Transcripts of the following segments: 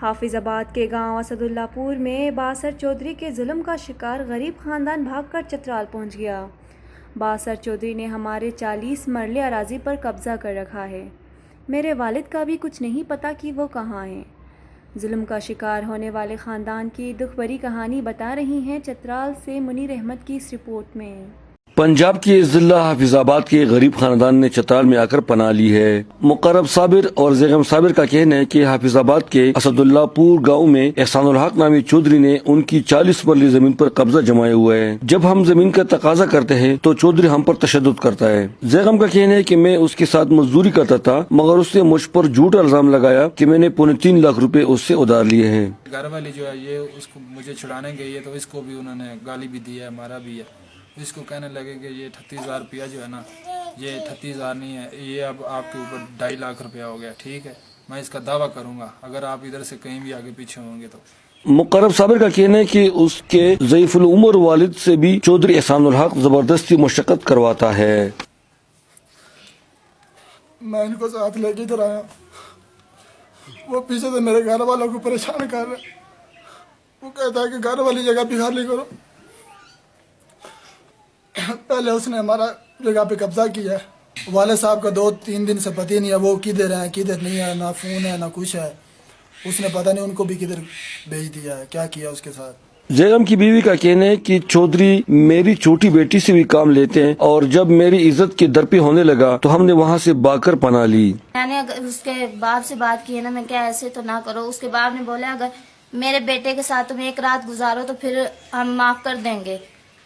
حافظ آباد کے گاؤں اسد اللہ پور میں باسر چودھری کے ظلم کا شکار غریب خاندان بھاگ کر چترال پہنچ گیا۔ باسر چودھری نے ہمارے 40 مرلے اراضی پر قبضہ کر رکھا ہے۔ میرے والد کا بھی کچھ نہیں پتا کہ وہ کہاں ہیں۔ ظلم کا شکار ہونے والے خاندان کی دکھ بھری کہانی بتا رہی ہیں چترال سے منیر احمد کی اس رپورٹ میں۔ پنجاب کے ضلع حافظ آباد کے غریب خاندان نے چترال میں آ کر پناہ لی ہے۔ مقرب صابر اور زیغم صابر کا کہنا ہے کہ حافظ آباد کے اسد اللہ پور گاؤں میں احسان الحق نامی چودھری نے ان کی 40 مرلے زمین پر قبضہ جمائے ہوا ہے۔ جب ہم زمین کا تقاضا کرتے ہیں تو چودھری ہم پر تشدد کرتا ہے۔ زیغم کا کہنا ہے کہ میں اس کے ساتھ مزدوری کرتا تھا مگر اس نے مجھ پر جھوٹا الزام لگایا کہ میں نے 3.25 لاکھ روپے اس سے ادھار لیے ہیں۔ گھر والی جو ہے یہ اس کو مجھے چھڑانے گئی ہے تو اس کو بھی انہوں نے گالی بھی دی ہے، مارا بھی ہے۔ اس کو کہنے لگے کہ یہ 38,000 روپیہ جو ہے نا، یہ 38,000 نہیں ہے، یہ اب آپ کے اوپر 2.5 لاکھ روپیہ ہو گیا، ٹھیک ہے، میں اس کا دعویٰ کروں گا اگر آپ ادھر سے کہیں بھی آگے پیچھے ہوں گے تو۔ مقرب صابر کا کہنا ہے کہ اس کے ضعیف العمر والد سے بھی چودھری احسان الحق زبردستی مشقت کرواتا ہے۔ میں ان کو ساتھ لے کے ادھر آیا، وہ پیچھے سے میرے گھر والوں کو پریشان کر رہے، وہ کہتا ہے کہ گھر والی جگہ بھی خالی کرو۔ پہلے اس نے ہمارا جگہ پہ قبضہ کیا ہے، والد صاحب کا 2-3 دن سے پتہ نہیں ہے وہ کدھر ہیں کدھر نہیں ہے، نہ فون ہے نہ کچھ ہے، اس نے پتہ نہیں ان کو بھی کدھر بھیج دیا ہے، کیا کیا اس کے ساتھ۔ زیغم کی بیوی کا کہنا ہے کہ چودھری میری چھوٹی بیٹی سے بھی کام لیتے ہیں اور جب میری عزت کی درپی ہونے لگا تو ہم نے وہاں سے بھاگ کر پناہ لی۔ میں نے اس کے باپ سے بات کی ہے نا، میں کیا ایسے تو نہ کرو۔ اس کے باپ نے بولا اگر میرے بیٹے کے ساتھ تم ایک رات گزارو تو پھر ہم معاف کر دیں گے۔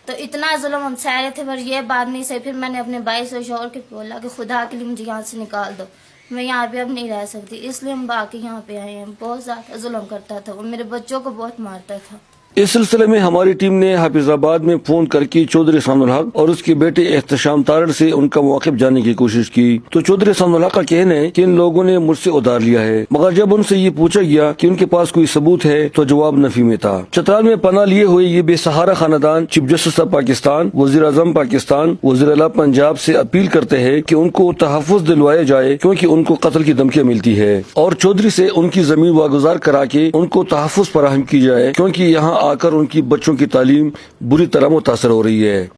تو اتنا ظلم ہم سہ رہے تھے پر یہ بات نہیں سہی۔ پھر میں نے اپنے بھائی سے شوہر کے بولا کہ خدا کے لیے مجھے یہاں سے نکال دو، میں یہاں پہ اب نہیں رہ سکتی، اس لیے ہم باقی یہاں پہ آئے ہیں۔ بہت زیادہ ظلم کرتا تھا وہ، میرے بچوں کو بہت مارتا تھا۔ اس سلسلے میں ہماری ٹیم نے حافظ آباد میں فون کر کے چودھری احسان الحق اور اس کے بیٹے احتشام تارڑ سے ان کا موقف جاننے کی کوشش کی تو چودھری احسان الحق کا کہنا ہے کہ ان لوگوں نے مجھ سے ادھار لیا ہے، مگر جب ان سے یہ پوچھا گیا کہ ان کے پاس کوئی ثبوت ہے تو جواب نفی میں تھا۔ چترال میں پناہ لیے ہوئے یہ بے سہارا خاندان چیف جسٹس آف پاکستان، وزیر اعظم پاکستان، وزیر اعلیٰ پنجاب سے اپیل کرتے ہیں کہ ان کو تحفظ دلوایا جائے کیونکہ ان کو قتل کی دھمکیاں ملتی ہے، اور چودھری سے ان کی زمین واگزار کرا کے ان کو تحفظ فراہم کی جائے کیونکہ یہاں آ کر ان کی بچوں کی تعلیم بری طرح متاثر ہو رہی ہے۔